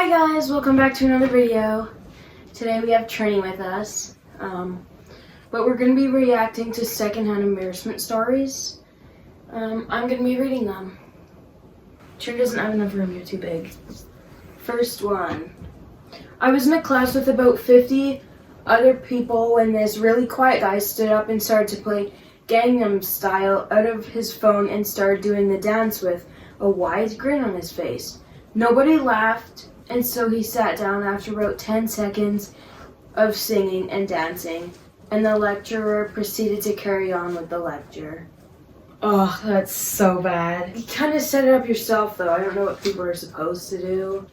Hi guys, welcome back to another video. Today we have Trini with us, but we're going to be reacting to secondhand embarrassment stories. I'm going to be reading them. Trini doesn't have enough room, you're too big. First one. I was in a class with about 50 other people when this really quiet guy stood up and started to play Gangnam Style out of his phone and started doing the dance with a wide grin on his face. Nobody laughed, and so he sat down after about 10 seconds of singing and dancing, and the lecturer proceeded to carry on with the lecture. Oh, that's so bad. You kind of set it up yourself, though. I don't know what people are supposed to do.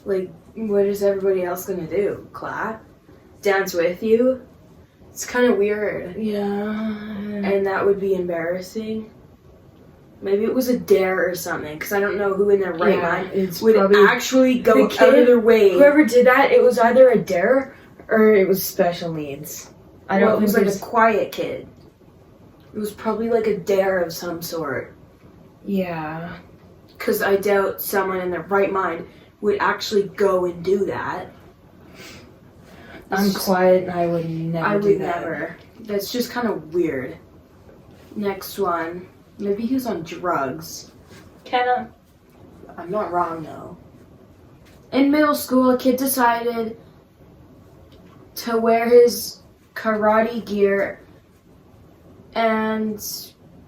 Like, what is everybody else going to do? Clap? Dance with you? It's kind of weird. Yeah. And that would be embarrassing. Maybe it was a dare or something, because I don't know who in their right mind would actually go out of their way. Whoever did that, it was either a dare or it was special needs. I don't think it was like a quiet kid. It was probably like a dare of some sort. Yeah. Because I doubt someone in their right mind would actually go and do that. I'm quiet and I would never do that. Never. That's just kind of weird. Next one. Maybe he was on drugs. Kinda. I'm not wrong, though. In middle school, a kid decided to wear his karate gear and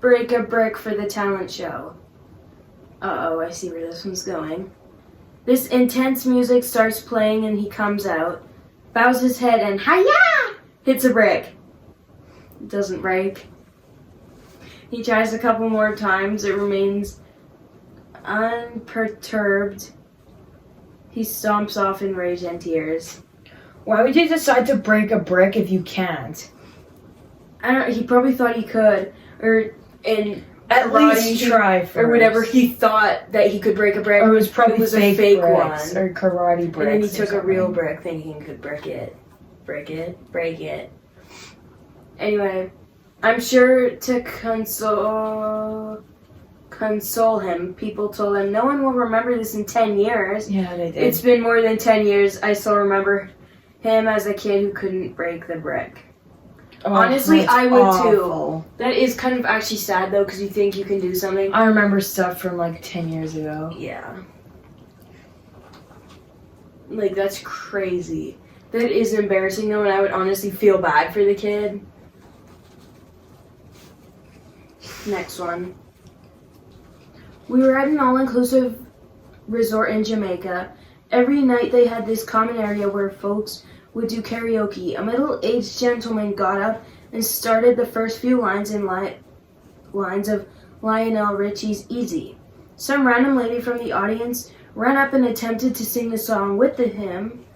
break a brick for the talent show. Uh-oh, I see where this one's going. This intense music starts playing and he comes out, bows his head, and hi-ya! Hits a brick. It doesn't break. He tries a couple more times. It remains unperturbed. He stomps off in rage and tears. Why would you decide to break a brick if you can't? I don't. He probably thought he could, or in at least try first, or whatever. He thought that he could break a brick, or it was probably a fake one, or karate bricks. And then he took a real brick, thinking he could break it. Break it. Anyway. I'm sure to console him, people told him, no one will remember this in 10 years. Yeah, they did. It's been more than 10 years. I still remember him as a kid who couldn't break the brick. Oh, honestly, I would awful. too. That is kind of actually sad, though, because you think you can do something. I remember stuff from like 10 years ago. Yeah. Like, that's crazy. That is embarrassing, though, and I would honestly feel bad for the kid. Next one. We were at an all-inclusive resort in Jamaica. Every night they had this common area where folks would do karaoke. A middle-aged gentleman got up and started the first few lines in lines of Lionel Richie's Easy. Some random lady from the audience ran up and attempted to sing the song with him,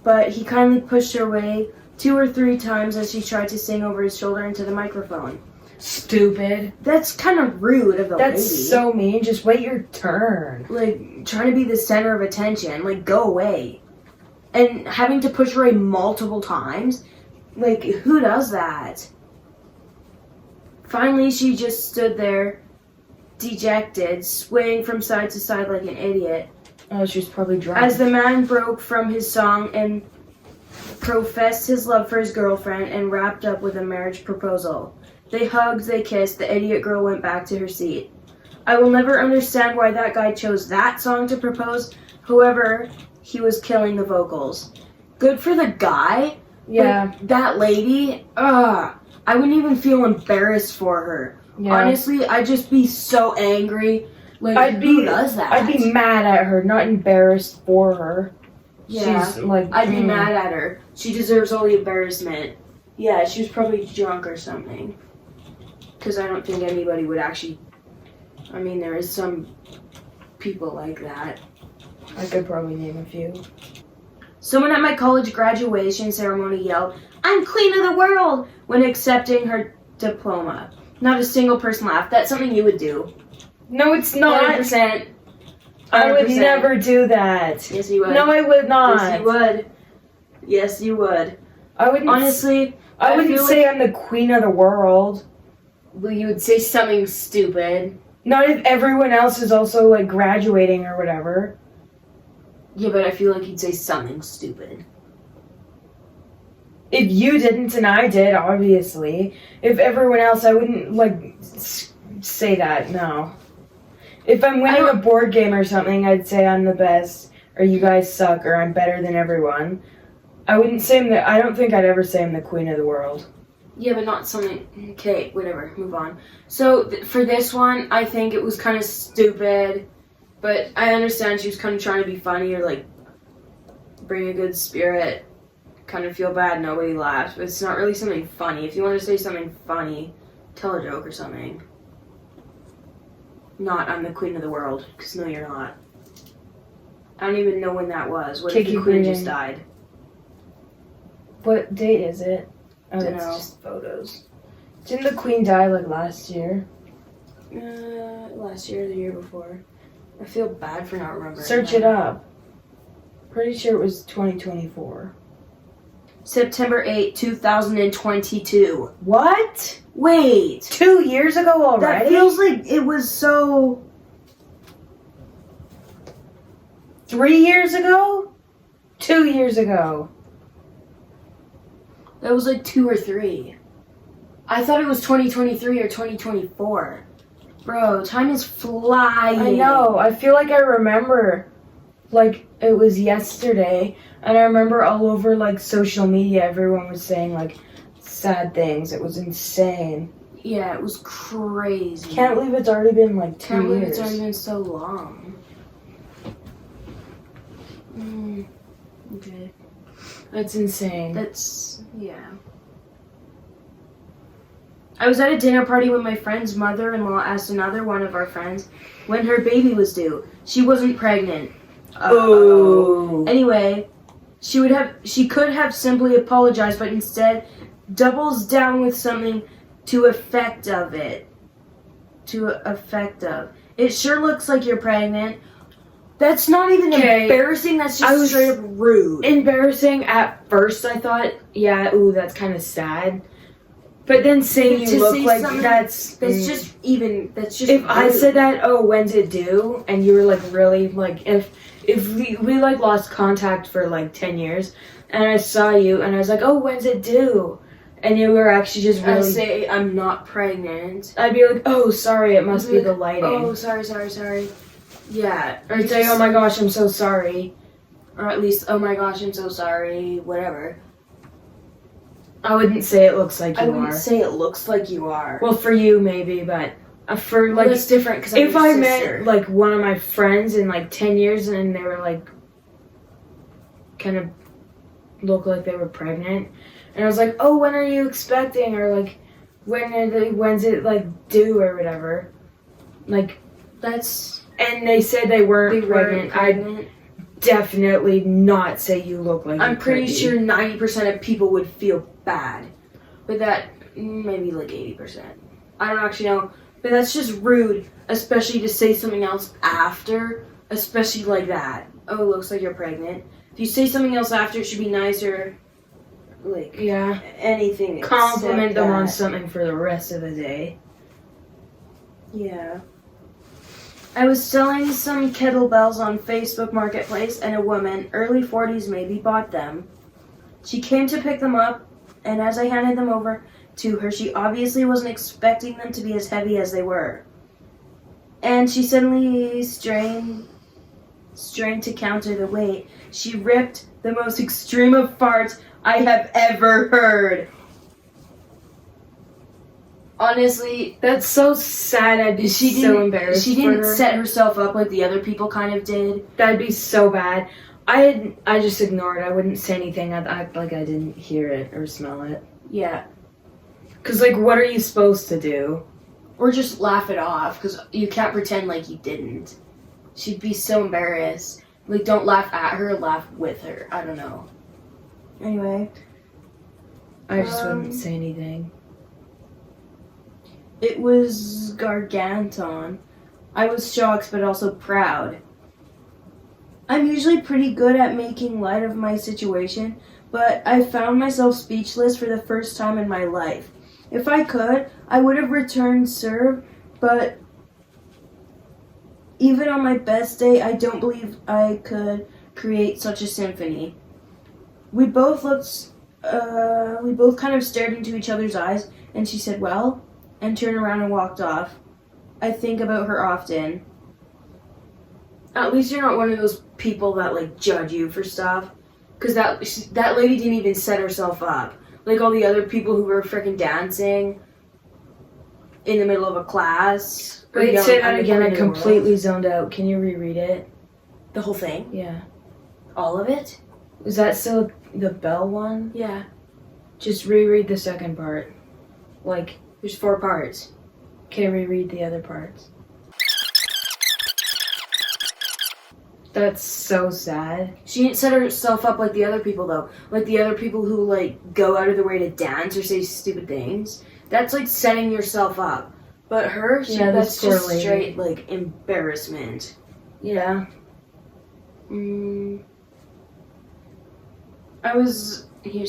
but he kindly pushed her away 2 or 3 times as she tried to sing over his shoulder into the microphone. Stupid. That's kind of rude of the lady. That's so mean. Just wait your turn. Like, trying to be the center of attention. Like, go away. And having to push her away multiple times. Like, who does that? Finally, she just stood there, dejected, swaying from side to side like an idiot. Oh, she was probably drunk. As the man broke from his song and professed his love for his girlfriend and wrapped up with a marriage proposal. They hugged, they kissed, the idiot girl went back to her seat. I will never understand why that guy chose that song to propose. However, he was killing the vocals. Good for the guy. Yeah. But that lady, I wouldn't even feel embarrassed for her. Yeah. Honestly, I'd just be so angry. Like, who does that? I'd be mad at her, not embarrassed for her. Yeah. She's like, I'd be mad at her. She deserves all the embarrassment. Yeah, she was probably drunk or something. Because I don't think anybody would actually... I mean, there is some people like that. I could probably name a few. Someone at my college graduation ceremony yelled, "I'm queen of the world!" when accepting her diploma. Not a single person laughed. That's something you would do. No, it's not. 100%. I would never do that. Yes, you would. No, I would not. Yes, you would. Yes, you would. I wouldn't. Honestly, I wouldn't say I'm the queen of the world. Well, you would say something stupid. Not if everyone else is also, like, graduating or whatever. Yeah, but I feel like he'd say something stupid. If you didn't and I did, obviously. If everyone else, I wouldn't, say that, no. If I'm winning a board game or something, I'd say I'm the best, or you guys suck, or I'm better than everyone. I wouldn't say I don't think I'd ever say I'm the queen of the world. Yeah, but not something... Okay, whatever, move on. So, for this one, I think it was kind of stupid, but I understand she was kind of trying to be funny or, bring a good spirit. Kind of feel bad, nobody laughs, but it's not really something funny. If you want to say something funny, tell a joke or something. Not, I'm the queen of the world, because no, you're not. I don't even know when that was. What if the queen just died? What date is it? Oh, Dunno. that's just photos. Didn't the queen die, last year? Last year or the year before. I feel bad for not remembering. Search it up. Pretty sure it was 2024. September 8, 2022. What? Wait! 2 years ago already? That feels like it was so... 3 years ago? 2 years ago. That was 2 or 3. I thought it was 2023 or 2024. Bro, time is flying. I know. I feel like I remember, it was yesterday, and I remember all over, social media, everyone was saying, sad things. It was insane. Yeah, it was crazy. Can't believe it's already been, 2 years. Can't believe it's already been so long. Okay. That's insane. Yeah. I was at a dinner party when my friend's mother-in-law asked another one of our friends when her baby was due. She wasn't pregnant. Oh. Anyway, she could have simply apologized, but instead doubles down with something to effect of. It sure looks like you're pregnant. That's not even embarrassing, that's just straight up rude. Embarrassing at first, I thought, that's kind of sad. But then saying you look like that's just if rude. I said that, when's it due? And you were really if we lost contact for 10 years and I saw you and I was like, oh, when's it due? And you were actually just really... I'd say I'm not pregnant. I'd be like, oh, sorry, it must be the lighting. Oh, sorry. Yeah. Or I'd say, oh my gosh, I'm so sorry. Or at least, oh my gosh, I'm so sorry, whatever. I wouldn't say it looks like you are. I wouldn't say it looks like you are. Well, for you, maybe, but for, it's different, because if I met, one of my friends in, 10 years and they were, kind of look like they were pregnant, and I was like, oh, when are you expecting? Or, when's it, due or whatever? That's... And they said they weren't pregnant. I'd definitely not say you look like I'm pretty sure 90% of people would feel bad. But that, maybe 80%. I don't actually know. But that's just rude, especially to say something else after, especially like that. Oh, looks like you're pregnant. If you say something else after, it should be nicer. Anything. Compliment them on something for the rest of the day. Yeah. I was selling some kettlebells on Facebook Marketplace, and a woman, early 40s maybe, bought them. She came to pick them up, and as I handed them over to her, she obviously wasn't expecting them to be as heavy as they were. And she suddenly strained to counter the weight. She ripped the most extreme of farts I have ever heard. Honestly, that's so sad. I'd be so embarrassed. She didn't set herself up like the other people kind of did. That'd be so bad. I just ignored. I wouldn't say anything. I'd act like I didn't hear it or smell it. Yeah. Because, what are you supposed to do? Or just laugh it off, because you can't pretend like you didn't. She'd be so embarrassed. Don't laugh at her, laugh with her. I don't know. Anyway. I just wouldn't say anything. It was Garganton. I was shocked, but also proud. I'm usually pretty good at making light of my situation, but I found myself speechless for the first time in my life. If I could, I would have returned serve, but even on my best day, I don't believe I could create such a symphony. We both kind of stared into each other's eyes, and she said, well, and turned around and walked off. I think about her often. At least you're not one of those people that, like, judge you for stuff. Because that lady didn't even set herself up. Like all the other people who were freaking dancing in the middle of a class. Wait, say that again. I completely zoned out. Can you reread it? The whole thing? Yeah. All of it? Was that still the bell one? Yeah. Just reread the second part. Like, There's 4 parts. okay, reread the other parts. That's so sad. She didn't set herself up like the other people, though. Like the other people who, like, go out of their way to dance or say stupid things. That's, like, setting yourself up. But her, that's just straight, like, embarrassment. Yeah. Here's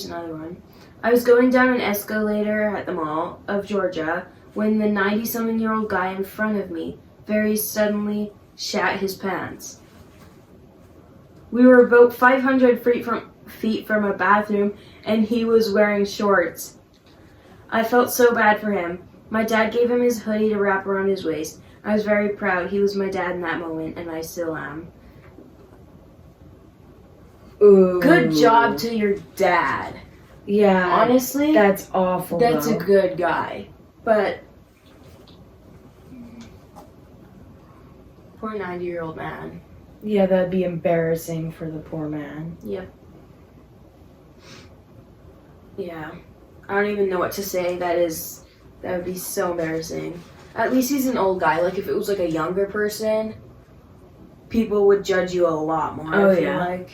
another one. I was going down an escalator at the Mall of Georgia when the 90-something-year-old guy in front of me very suddenly shat his pants. We were about 500 feet from a bathroom, and he was wearing shorts. I felt so bad for him. My dad gave him his hoodie to wrap around his waist. I was very proud. He was my dad in that moment, and I still am. Ooh. Good job to your dad. Yeah. Honestly, that's awful. that's though. a good guy. But poor 90-year-old man. Yeah, that'd be embarrassing for the poor man. Yep. Yeah. I don't even know what to say. That would be so embarrassing. At least he's an old guy. Like, if it was, like, a younger person, people would judge you a lot more. Oh, I feel yeah. like.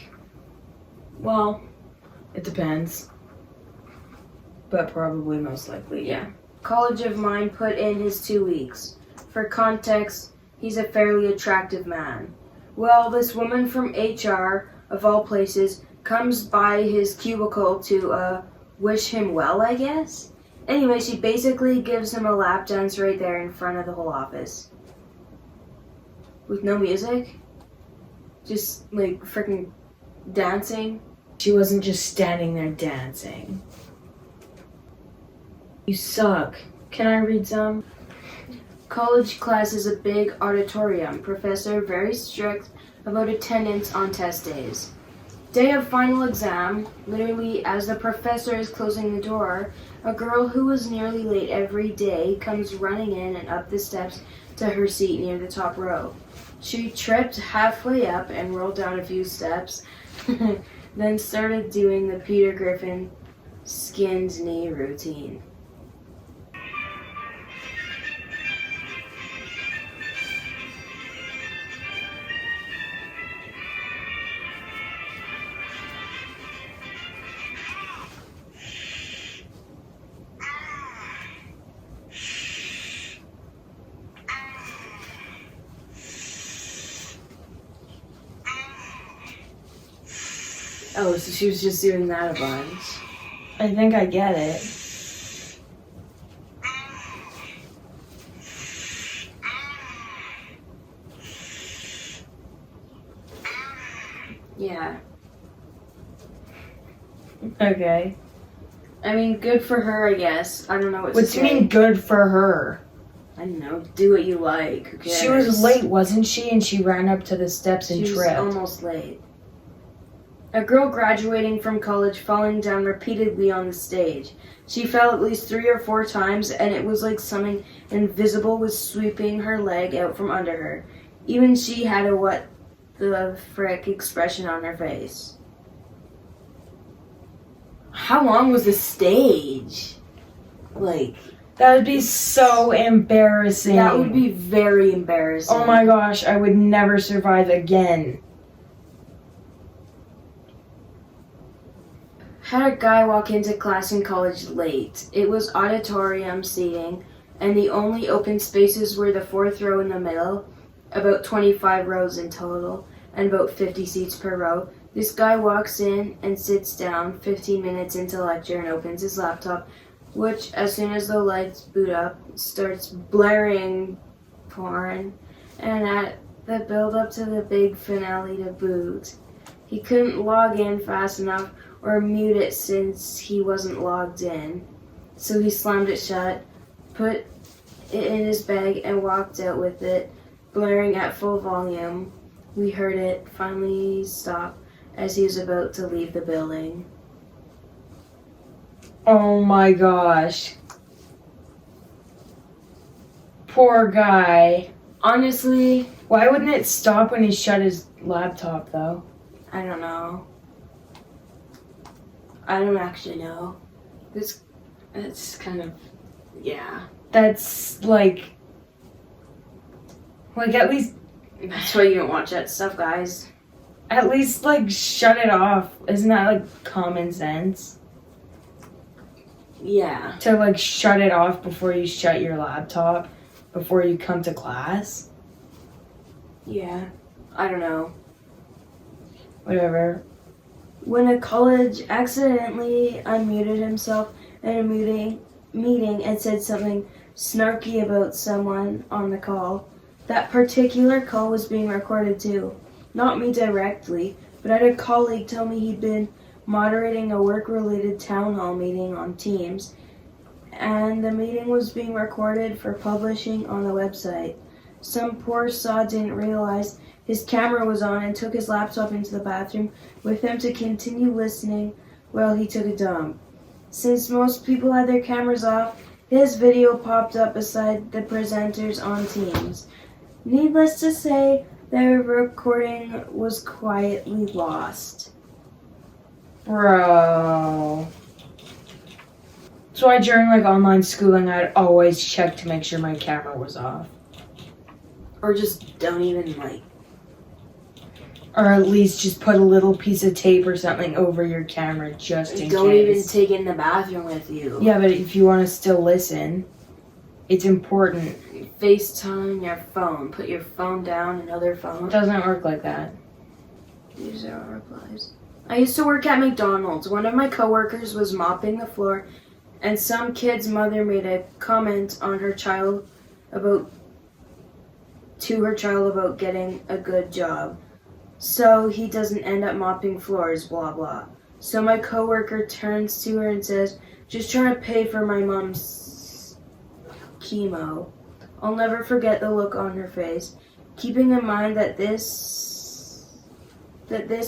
Well, It depends. But probably most likely, yeah. college of mine put in his 2 weeks. For context, he's a fairly attractive man. Well, this woman from HR, of all places, comes by his cubicle to, wish him well, I guess? Anyway, she basically gives him a lap dance right there in front of the whole office. With no music. Just, like, freaking dancing. She wasn't just standing there dancing. You suck. Can I read some? College class is a big auditorium. Professor very strict about attendance on test days. Day of final exam, literally as the professor is closing the door, a girl who was nearly late every day comes running in and up the steps to her seat near the top row. She tripped halfway up and rolled down a few steps, then started doing the Peter Griffin skinned knee routine. Oh, so she was just doing that a bunch. I think I get it. Yeah. Okay. I mean, good for her, I guess. I don't know what What to do you say. mean good for her? I don't know. Do what you like. Who cares? She was late, wasn't she? And she ran up to the steps and She was tripped. almost late. A girl graduating from college falling down repeatedly on the stage. She fell at least 3 or 4 times, and it was like something invisible was sweeping her leg out from under her. Even she had a what the frick expression on her face. How long was the stage? Like, That would be so embarrassing. that would be very embarrassing. Oh my gosh, I would never survive again. Had a guy walk into class in college late. It was auditorium seating, and the only open spaces were the 4th row in the middle, about 25 rows in total, and about 50 seats per row. This guy walks in and sits down 15 minutes into lecture and opens his laptop, which, as soon as the lights boot up, starts blaring porn, and at the build up to the big finale to boot, He couldn't log in fast enough or mute it since he wasn't logged in. So he slammed it shut, put it in his bag, and walked out with it, blaring at full volume. We heard it finally stop as he was about to leave the building. Oh my gosh. Poor guy. Honestly, Why wouldn't it stop when he shut his laptop, though? I don't know. I don't actually know. It's kind of, yeah. That's like at least That's why you don't watch that stuff, guys. like shut it off. Isn't that like common sense? Yeah. To like shut it off before you shut your laptop before you come to class? Yeah. I don't know. Whatever. When a college accidentally unmuted himself in a meeting and said something snarky about someone on the call. That particular call was being recorded too. Not me directly, but I had a colleague tell me he'd been moderating a work-related town hall meeting on Teams, and the meeting was being recorded for publishing on the website. Some poor sod didn't realize his camera was on and took his laptop into the bathroom with him to continue listening while he took a dump. Since most people had their cameras off, his video popped up beside the presenters on Teams. Needless to say, their recording was quietly lost. Bro. That's why during like online schooling I'd always check to make sure my camera was off. Or just don't even like. Or at least just put a little piece of tape or something over your camera just in Don't even case. take it in the bathroom with you. Yeah, but if you want to still listen, it's important. FaceTime your phone. Put your phone down, another It phone. doesn't work like that. Use our replies. I used to work at McDonald's. One of my coworkers was mopping the floor, and some kid's mother made a comment on her child about getting a good job, so he doesn't end up mopping floors. Blah blah. So my coworker turns to her and says, "Just trying to pay for my mom's chemo." I'll never forget the look on her face, keeping in mind that this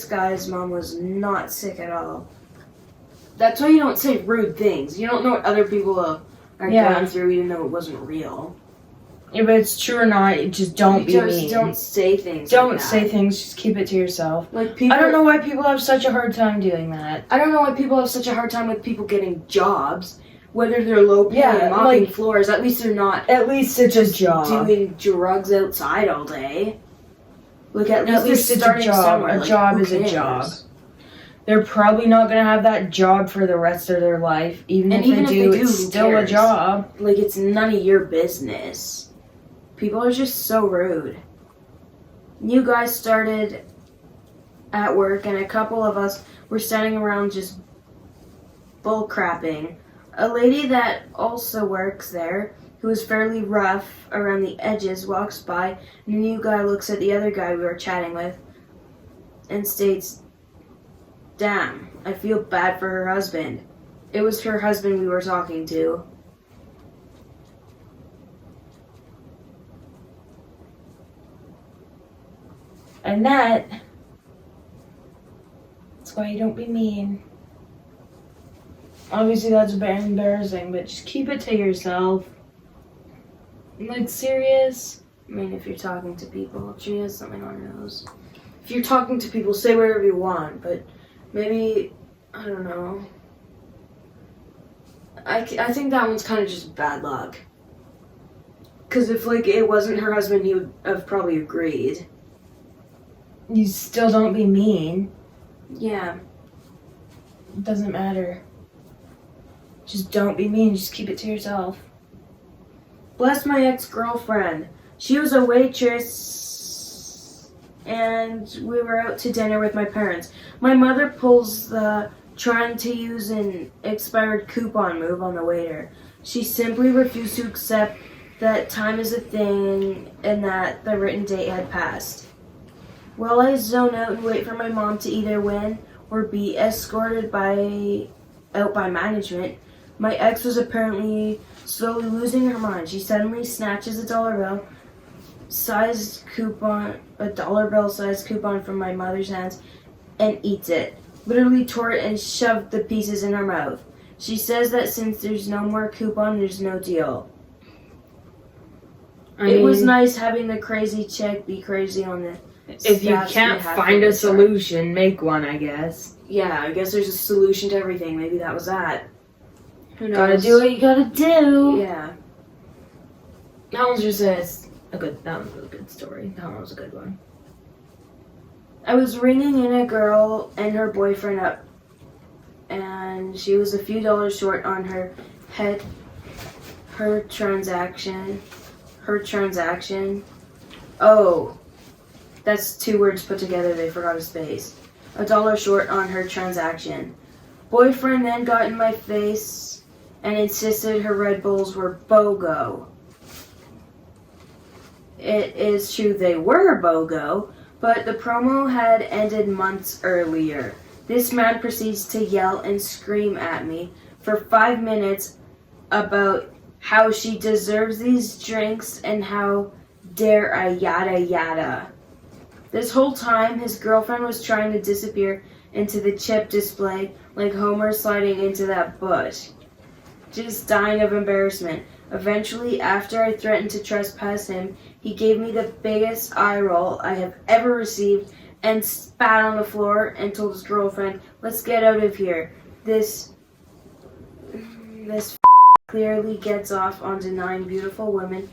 guy's mom was not sick at all. That's why you don't say rude things. You don't know what other people are going through, even though it wasn't real. If it's true or not, just don't be mean. Don't say things. Don't like that. say things, just keep it to yourself. Like people. I don't know why people have such a hard time doing that. I don't know why people have such a hard time with people getting jobs, whether they're low pay Yeah, and mopping like- floors. At least they're not At least it's a job. doing drugs outside all day. Like at least least they're it's a starting job. somewhere. A Like, job who is a cares? job. They're probably not going to have that job for the rest of their life. Even And if even they if do, they do, it's who still a cares? job. Like, it's none of your business. People are just so rude. New guys started at work, and a couple of us were standing around just bull crapping. A lady that also works there, who is fairly rough around the edges, walks by, and the new guy looks at the other guy we were chatting with and states, "Damn, I feel bad for her husband." It was her husband we were talking to. And that's why you don't be mean. Obviously, that's very embarrassing, but just keep it to yourself. Like, serious? I mean, if you're talking to people, she has something on her nose. If you're talking to people, say whatever you want, but maybe, I don't know. I think that one's kind of just bad luck. Because if, like, it wasn't her husband, he would have probably agreed. You still don't be mean. Yeah. It doesn't matter. Just don't be mean. Just keep it to yourself. Bless my ex-girlfriend. She was a waitress, and we were out to dinner with my parents. My mother pulls the trying to use an expired coupon move on the waiter. She simply refused to accept that time is a thing and that the written date had passed. While I zone out and wait for my mom to either win or be escorted out by management, my ex was apparently slowly losing her mind. She suddenly snatches a dollar bill sized coupon from my mother's hands and eats it. Literally tore it and shoved the pieces in her mouth. She says that since there's no more coupon, there's no deal. It was nice having the crazy chick be crazy on the. If you can't find a solution, make one, I guess. Yeah, I guess there's a solution to everything. Maybe that was that. Who knows? Gotta do what you gotta do. Yeah. That was just a good story. That one was a good one. I was ringing in a girl and her boyfriend up, and she was a few dollars short on her transaction. Oh, that's two words put together. They forgot a space. $1 short on her transaction. Boyfriend then got in my face and insisted her Red Bulls were BOGO. It is true they were BOGO, but the promo had ended months earlier. This man proceeds to yell and scream at me for 5 minutes about how she deserves these drinks and how dare I yada yada. This whole time, his girlfriend was trying to disappear into the chip display like Homer sliding into that bush, just dying of embarrassment. Eventually, after I threatened to trespass him, he gave me the biggest eye roll I have ever received and spat on the floor and told his girlfriend, "Let's get out of here." This clearly gets off on denying beautiful women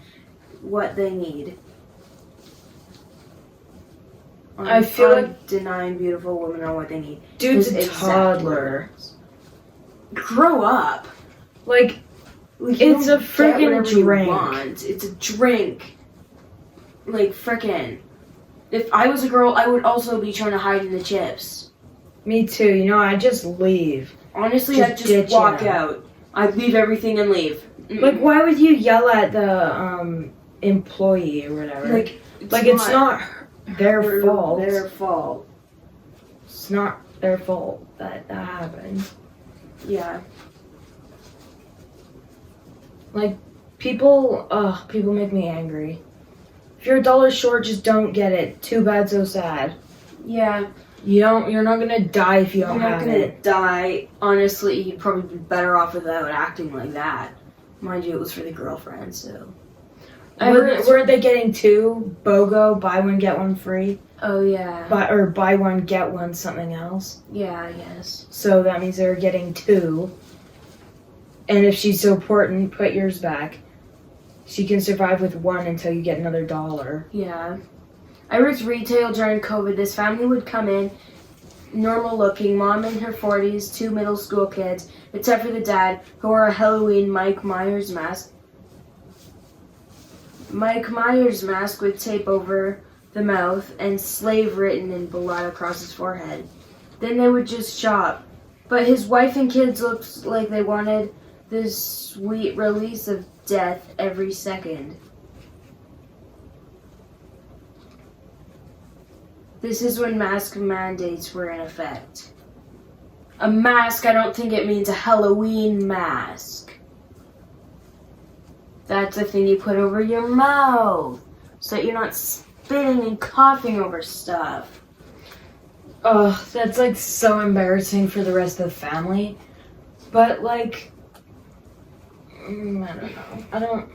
what they need. I feel like denying beautiful women on what they need. Dude's His a exact toddler. words. Grow up. Like, it's a freaking drink. It's a drink. Like, frickin'. If I was a girl, I would also be trying to hide in the chips. Me too. You know, I just leave. Honestly, I'd just walk out. I'd leave everything and leave. Like, why would you yell at the employee or whatever? Like, it's not their fault. Their fault. It's not their fault that happened. Yeah. Like, people make me angry. If you're $1 short, just don't get it. Too bad, so sad. Yeah. You're not gonna die if you don't have it. You're not gonna die. Honestly, you'd probably be better off without acting like that. Mind you, it was for the girlfriend, so. Weren't they getting 2 BOGO, buy one get one free? Oh yeah. Or buy one get one something else. Yeah, I guess. So that means they're getting 2. And if she's so important, put yours back. She can survive with 1 until you get another $1. Yeah. I worked retail during COVID. This family would come in, normal looking, mom in her 40s, 2 middle school kids, except for the dad, who wore a Halloween Mike Myers mask. Mike Myers mask with tape over the mouth and slave written in blood across his forehead. Then they would just shop. But his wife and kids looked like they wanted this sweet release of death every second. This is when mask mandates were in effect. A mask, I don't think it means a Halloween mask. That's the thing you put over your mouth so that you're not spitting and coughing over stuff. Ugh, that's like so embarrassing for the rest of the family. But like, I don't know.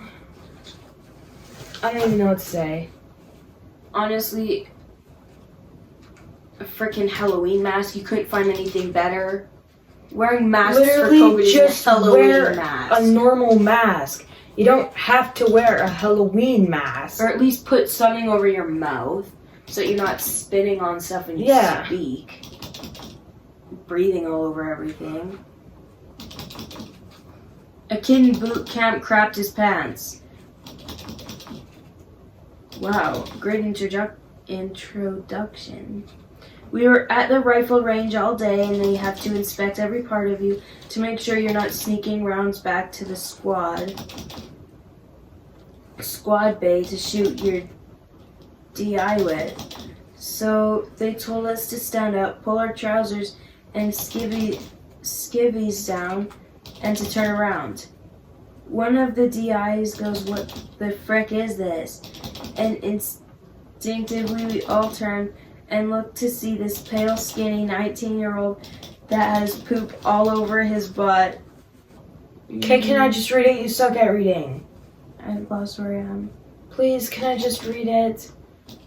I don't even know what to say. Honestly, a freaking Halloween mask, you couldn't find anything better. Wearing masks Literally for COVID just is a Halloween wear mask. a normal mask. You don't have to wear a Halloween mask. Or at least put something over your mouth so you're not spitting on stuff when you speak. Breathing all over everything. A kid in boot camp crapped his pants. Wow, great introduction. We were at the rifle range all day and they have to inspect every part of you to make sure you're not sneaking rounds back to the squad bay to shoot your DI with. So they told us to stand up, pull our trousers and skivvies down, and to turn around. One of the DIs goes, "What the frick is this?" And instinctively we all turn and look to see this pale, skinny 19-year-old that has poop all over his butt. Okay, can I just read it? You suck at reading. I've lost where I am. Please, can I just read it?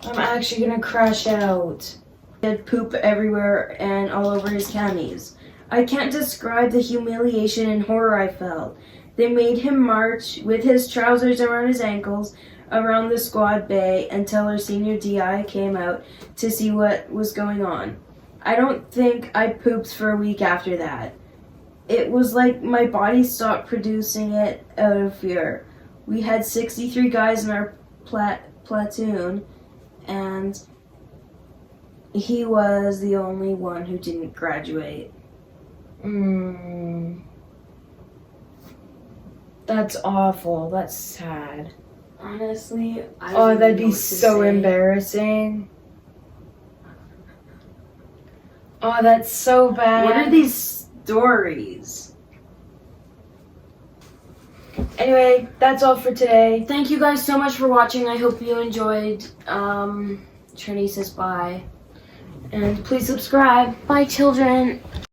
I'm actually gonna crash out. He had poop everywhere and all over his camis. I can't describe the humiliation and horror I felt. They made him march with his trousers around his ankles around the squad bay until our senior DI came out to see what was going on. I don't think I pooped for a week after that. It was like my body stopped producing it out of fear. We had 63 guys in our platoon, and he was the only one who didn't graduate. That's awful. That's sad. Honestly, I Oh, don't that'd know be what to so say. embarrassing. Oh, that's so bad. What are these stories? Anyway, that's all for today. Thank you guys so much for watching. I hope you enjoyed. Trinity says bye. And please subscribe. Bye, children.